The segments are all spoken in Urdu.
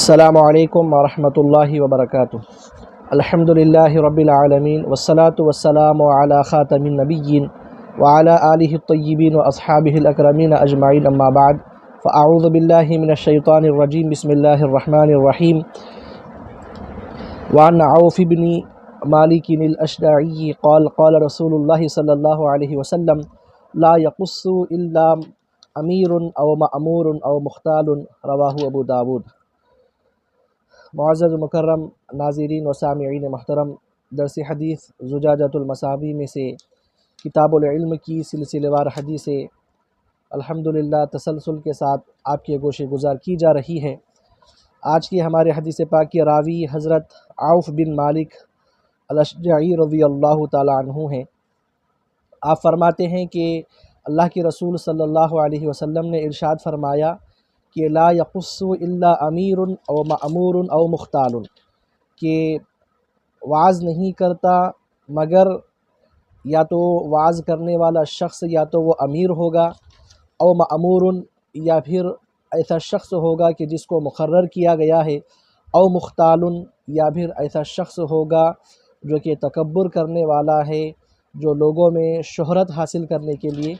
السلام علیکم ورحمۃ اللہ وبرکاتہ۔ الحمد للہ رب العالمین والصلاة والسلام علی خاتم النبیین وعلی آلہ الطیبین واصحابہ الاکرمین اجمعین، اما بعد فاعوذ باللہ من الشیطان الرجیم، بسم اللہ الرحمن الرحیم۔ وعن عوف بن مالک الاشجعی قال قال رسول اللہ صلی اللہ علیہ وسلم لا یقص الا امیر او مأمور او مختال، رواہ ابو داود۔ معزز مکرم ناظرین و سامعین محترم، درس حدیث زجاجۃ المصابیح میں سے کتاب العلم کی سلسلہ وار حدیثیں الحمدللہ تسلسل کے ساتھ آپ کے گوش گزار کی جا رہی ہے۔ آج کی ہمارے حدیث پاک کے راوی حضرت عوف بن مالک الاشجعی رضی اللہ تعالی عنہ ہیں۔ آپ فرماتے ہیں کہ اللہ کے رسول صلی اللہ علیہ وسلم نے ارشاد فرمایا کہ لا یقص الا امیر او مأمور او مختال، کہ وعظ نہیں کرتا مگر یا تو وعظ کرنے والا شخص یا تو وہ امیر ہوگا، او مأمور یا پھر ایسا شخص ہوگا کہ جس کو مقرر کیا گیا ہے، او مختال یا پھر ایسا شخص ہوگا جو کہ تکبر کرنے والا ہے، جو لوگوں میں شہرت حاصل کرنے کے لیے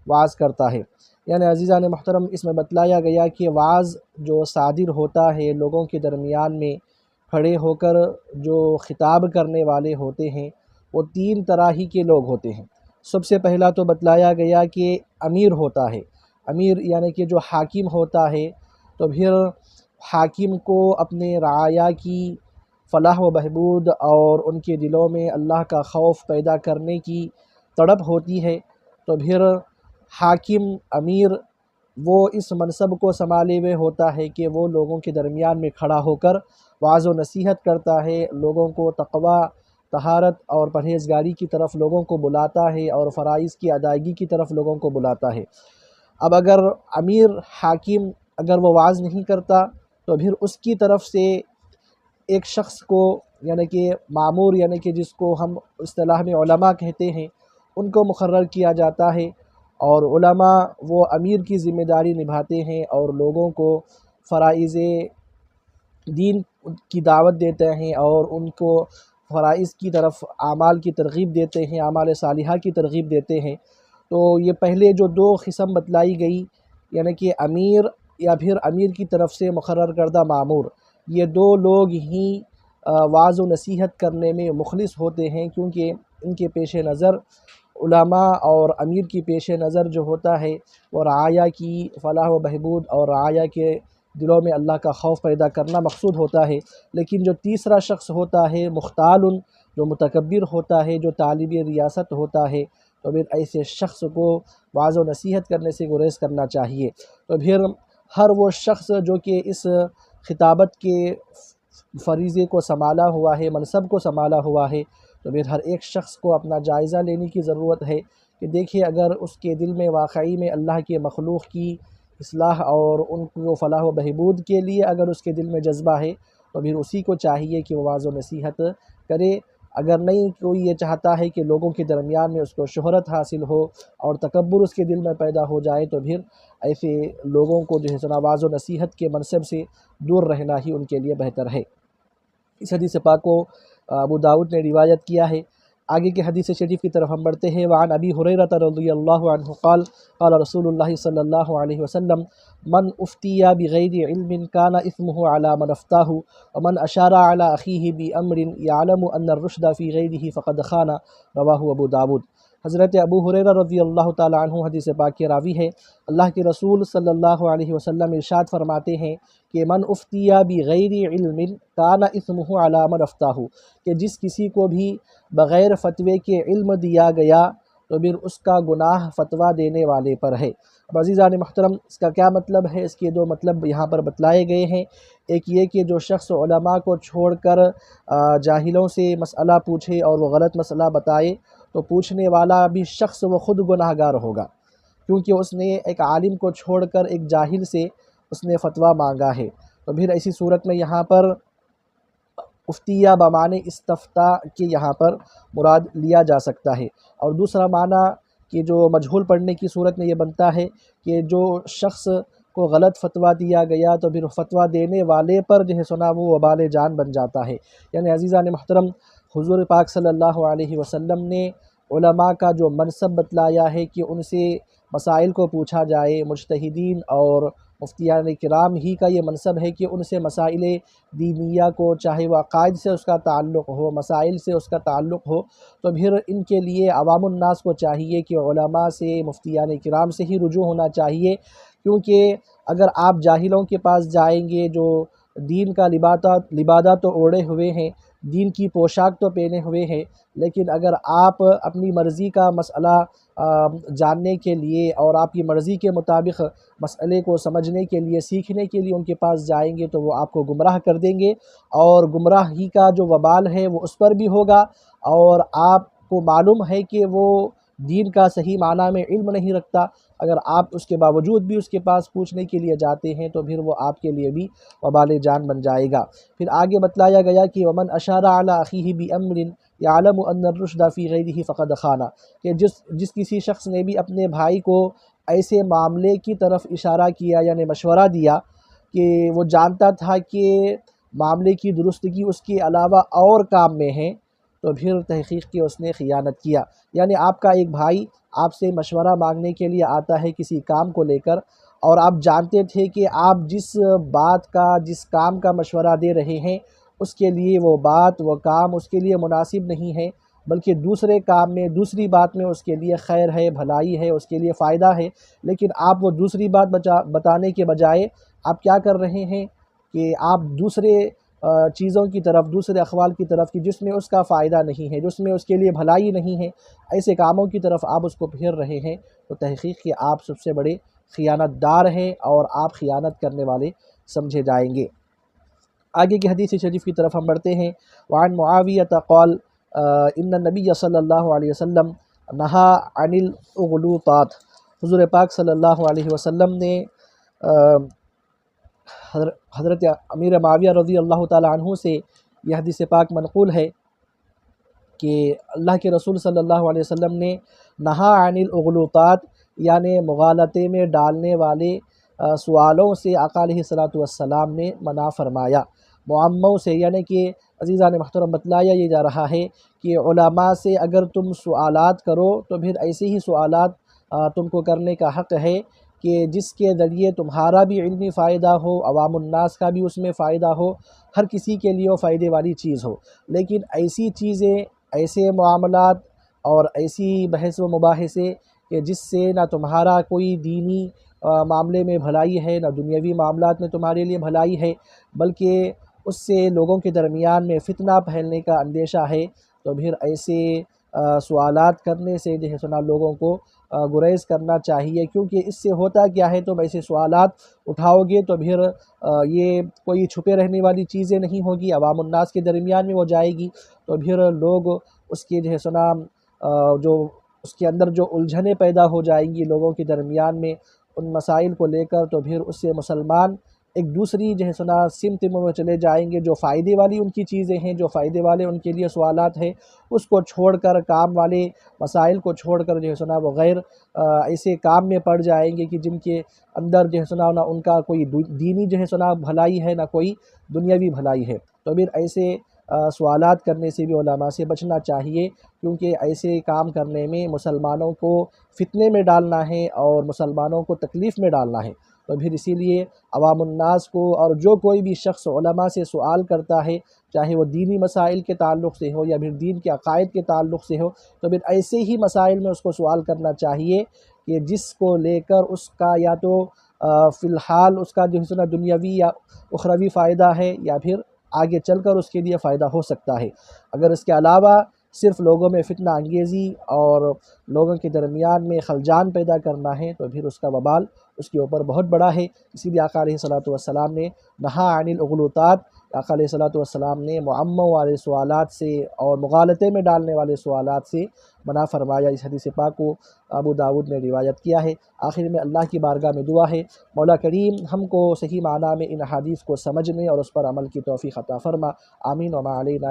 وعظ کرتا ہے۔ یعنی عزیزان محترم، اس میں بتلایا گیا کہ وعظ جو صادر ہوتا ہے لوگوں کے درمیان میں کھڑے ہو کر جو خطاب کرنے والے ہوتے ہیں وہ تین طرح ہی کے لوگ ہوتے ہیں۔ سب سے پہلا تو بتلایا گیا کہ امیر ہوتا ہے۔ امیر یعنی کہ جو حاکم ہوتا ہے، تو پھر حاکم کو اپنے رعایا کی فلاح و بہبود اور ان کے دلوں میں اللہ کا خوف پیدا کرنے کی تڑپ ہوتی ہے، تو پھر حاکم امیر وہ اس منصب کو سنبھالے ہوئے ہوتا ہے کہ وہ لوگوں کے درمیان میں کھڑا ہو کر وعظ و نصیحت کرتا ہے، لوگوں کو تقوی، طہارت اور پرہیزگاری کی طرف لوگوں کو بلاتا ہے اور فرائض کی ادائیگی کی طرف لوگوں کو بلاتا ہے۔ اب اگر امیر حاکم اگر وہ وعظ نہیں کرتا تو پھر اس کی طرف سے ایک شخص کو، یعنی کہ مامور، یعنی کہ جس کو ہم اصطلاح میں علماء کہتے ہیں، ان کو مقرر کیا جاتا ہے، اور علماء وہ امیر کی ذمہ داری نبھاتے ہیں اور لوگوں کو فرائض دین کی دعوت دیتے ہیں اور ان کو فرائض کی طرف اعمال کی ترغیب دیتے ہیں، اعمال صالحہ کی ترغیب دیتے ہیں۔ تو یہ پہلے جو دو قسم بتلائی گئی، یعنی کہ امیر یا پھر امیر کی طرف سے مقرر کردہ مامور، یہ دو لوگ ہی وعظ و نصیحت کرنے میں مخلص ہوتے ہیں، کیونکہ ان کے پیش نظر علماء اور امیر کی پیش نظر جو ہوتا ہے وہ رعایا کی فلاح و بہبود اور رعایا کے دلوں میں اللہ کا خوف پیدا کرنا مقصود ہوتا ہے۔ لیکن جو تیسرا شخص ہوتا ہے مختال، جو متکبر ہوتا ہے، جو طالب ریاست ہوتا ہے، تو پھر ایسے شخص کو وعظ و نصیحت کرنے سے گریز کرنا چاہیے۔ تو پھر ہر وہ شخص جو کہ اس خطابت کے فریضے کو سنبھالا ہوا ہے، منصب کو سنبھالا ہوا ہے، تو پھر ہر ایک شخص کو اپنا جائزہ لینے کی ضرورت ہے کہ دیکھیں اگر اس کے دل میں واقعی میں اللہ کے مخلوق کی اصلاح اور ان کو فلاح و بہبود کے لیے اگر اس کے دل میں جذبہ ہے تو پھر اسی کو چاہیے کہ وہ وعظ و نصیحت کرے۔ اگر نہیں کوئی یہ چاہتا ہے کہ لوگوں کے درمیان میں اس کو شہرت حاصل ہو اور تکبر اس کے دل میں پیدا ہو جائے، تو پھر ایسے لوگوں کو جو ہے سنا وعظ و نصیحت کے منصب سے دور رہنا ہی ان کے لیے بہتر ہے۔ اس حدیث پاک کو ابو داؤد نے روایت کیا ہے۔ آگے کے حدیث شریف کی طرف ہم بڑھتے ہیں۔ وعن ابی ہریرہ رضی اللہ عنہ قال قال رسول اللہ صلی اللہ علیہ وسلم من افتی بغیر علم کان اثمہ علی من افتاہ ومن اشار علی اخیہ بامر یعلم ان الرشد فی غیرہ فقد خان، رواہ ابو داود۔ حضرت ابو ہریرہ رضی اللہ تعالی عنہ حدیث پاک کے راوی ہے۔ اللہ کے رسول صلی اللہ علیہ وسلم ارشاد فرماتے ہیں کہ من افتی بغیر علم کان اثمہ علی من افتاہ، کہ جس کسی کو بھی بغیر فتوے کے علم دیا گیا تو پھر اس کا گناہ فتویٰ دینے والے پر ہے۔ اب عزیزان محترم، اس کا کیا مطلب ہے؟ اس کے دو مطلب یہاں پر بتلائے گئے ہیں۔ ایک یہ کہ جو شخص علماء کو چھوڑ کر جاہلوں سے مسئلہ پوچھے اور وہ غلط مسئلہ بتائے، تو پوچھنے والا بھی شخص وہ خود گناہ گار ہوگا، کیونکہ اس نے ایک عالم کو چھوڑ کر ایک جاہل سے اس نے فتویٰ مانگا ہے۔ تو پھر ایسی صورت میں یہاں پر افتیہ بمعنی استفتا کے یہاں پر مراد لیا جا سکتا ہے، اور دوسرا معنی کہ جو مجہول پڑھنے کی صورت میں یہ بنتا ہے کہ جو شخص کو غلط فتویٰ دیا گیا تو پھر فتویٰ دینے والے پر جو ہے سنا وہ وبال جان بن جاتا ہے۔ یعنی عزیزان محترم، حضور پاک صلی اللہ علیہ وسلم نے علماء کا جو منصب بتلایا ہے کہ ان سے مسائل کو پوچھا جائے، مجتہدین اور مفتیان کرام ہی کا یہ منصب ہے کہ ان سے مسائل دینیہ کو، چاہے وہ عقائد سے اس کا تعلق ہو، مسائل سے اس کا تعلق ہو، تو پھر ان کے لیے عوام الناس کو چاہیے کہ علماء سے، مفتیان کرام سے ہی رجوع ہونا چاہیے، کیونکہ اگر آپ جاہلوں کے پاس جائیں گے جو دین کا لبادہ تو اوڑھے ہوئے ہیں، دین کی پوشاک تو پہنے ہوئے ہیں، لیکن اگر آپ اپنی مرضی کا مسئلہ جاننے کے لیے اور آپ کی مرضی کے مطابق مسئلے کو سمجھنے کے لیے، سیکھنے کے لیے ان کے پاس جائیں گے تو وہ آپ کو گمراہ کر دیں گے، اور گمراہی کا جو وبال ہے وہ اس پر بھی ہوگا، اور آپ کو معلوم ہے کہ وہ دین کا صحیح معنی میں علم نہیں رکھتا۔ اگر آپ اس کے باوجود بھی اس کے پاس پوچھنے کے لیے جاتے ہیں تو پھر وہ آپ کے لیے بھی وبال جان بن جائے گا۔ پھر آگے بتلایا گیا کہ ومن اشار علی اخیہ بامر یعلم ان الرشد فی غیرہ فقد خان، کہ جس کسی شخص نے بھی اپنے بھائی کو ایسے معاملے کی طرف اشارہ کیا، یعنی مشورہ دیا کہ وہ جانتا تھا کہ معاملے کی درستگی اس کے علاوہ اور کام میں ہے، تو پھر تحقیق کی اس نے خیانت کیا۔ یعنی آپ کا ایک بھائی آپ سے مشورہ مانگنے کے لیے آتا ہے کسی کام کو لے کر، اور آپ جانتے تھے کہ آپ جس بات کا، جس کام کا مشورہ دے رہے ہیں اس کے لیے وہ بات، وہ کام اس کے لیے مناسب نہیں ہے، بلکہ دوسرے کام میں، دوسری بات میں اس کے لیے خیر ہے، بھلائی ہے، اس کے لیے فائدہ ہے، لیکن آپ وہ دوسری بات بتانے کے بجائے آپ کیا کر رہے ہیں کہ آپ دوسرے چیزوں کی طرف، دوسرے اقوال کی طرف، کہ جس میں اس کا فائدہ نہیں ہے، جس میں اس کے لیے بھلائی نہیں ہے، ایسے کاموں کی طرف آپ اس کو پھیر رہے ہیں، تو تحقیق کہ آپ سب سے بڑے خیانت دار ہیں اور آپ خیانت کرنے والے سمجھے جائیں گے۔ آگے کی حدیث شریف کی طرف ہم بڑھتے ہیں۔ وعن معاویہ قال ان النبی صلی اللہ علیہ وسلم نہا عن الاغلوطات، حضور پاک صلی اللہ علیہ وسلم نے حضرت امیر معاویہ رضی اللہ تعالی عنہ سے یہ حدیث پاک منقول ہے کہ اللہ کے رسول صلی اللہ علیہ وسلم نے نہا عن الاغلوطات، یعنی مغالطے میں ڈالنے والے سوالوں سے آقا علیہ الصلوۃ والسلام نے منع فرمایا۔ معموں سے، یعنی کہ عزیزان محترم بتلایا یہ جا رہا ہے کہ علماء سے اگر تم سوالات کرو تو پھر ایسے ہی سوالات تم کو کرنے کا حق ہے کہ جس کے ذریعے تمہارا بھی علمی فائدہ ہو، عوام الناس کا بھی اس میں فائدہ ہو، ہر کسی کے لیے وہ فائدے والی چیز ہو۔ لیکن ایسی چیزیں، ایسے معاملات اور ایسی بحث و مباحثے کہ جس سے نہ تمہارا کوئی دینی معاملے میں بھلائی ہے، نہ دنیاوی معاملات میں تمہارے لیے بھلائی ہے، بلکہ اس سے لوگوں کے درمیان میں فتنہ پھیلنے کا اندیشہ ہے، تو پھر ایسے سوالات کرنے سے جو ہے سنا لوگوں کو گریز کرنا چاہیے، کیونکہ اس سے ہوتا کیا ہے، تم ایسے سوالات اٹھاؤ گے تو پھر یہ کوئی چھپے رہنے والی چیزیں نہیں ہوگی، عوام الناس کے درمیان میں وہ جائے گی، تو پھر لوگ اس کے جو ہے سنا جو اس کے اندر جو الجھنیں پیدا ہو جائیں گی لوگوں کے درمیان میں ان مسائل کو لے کر، تو پھر اس سے مسلمان ایک دوسری جو ہے سنا سمت میں چلے جائیں گے، جو فائدے والی ان کی چیزیں ہیں، جو فائدے والے ان کے لیے سوالات ہیں، اس کو چھوڑ کر، کام والے مسائل کو چھوڑ کر جو ہے سنا وہ غیر ایسے کام میں پڑ جائیں گے کہ جن کے اندر جو ہے سنا نہ ان کا کوئی دینی جو ہے سنا بھلائی ہے، نہ کوئی دنیاوی بھلائی ہے۔ تو پھر ایسے سوالات کرنے سے بھی علماء سے بچنا چاہیے، کیونکہ ایسے کام کرنے میں مسلمانوں کو فتنے میں ڈالنا ہے اور مسلمانوں کو تکلیف میں ڈالنا ہے۔ تو پھر اسی لیے عوام الناس کو، اور جو کوئی بھی شخص علماء سے سوال کرتا ہے، چاہے وہ دینی مسائل کے تعلق سے ہو یا پھر دین کے عقائد کے تعلق سے ہو، تو پھر ایسے ہی مسائل میں اس کو سوال کرنا چاہیے کہ جس کو لے کر اس کا یا تو فی الحال اس کا جو ہے سنا دنیاوی یا اخروی فائدہ ہے، یا پھر آگے چل کر اس کے لیے فائدہ ہو سکتا ہے۔ اگر اس کے علاوہ صرف لوگوں میں فتنہ انگیزی اور لوگوں کے درمیان میں خلجان پیدا کرنا ہے، تو پھر اس کا وبال اس کے اوپر بہت بڑا ہے۔ اسی لیے آقا علیہ الصلوۃ والسلام نے نہا عن الاغلوطات، آقا علیہ الصلوۃ والسلام نے معموں والے سوالات سے اور مغالطے میں ڈالنے والے سوالات سے منع فرمایا۔ اس حدیث پاک کو ابو داؤد نے روایت کیا ہے۔ آخر میں اللہ کی بارگاہ میں دعا ہے، مولا کریم ہم کو صحیح معنی میں ان احادیث کو سمجھنے اور اس پر عمل کی توفیق عطا فرما، آمین۔ وما علینا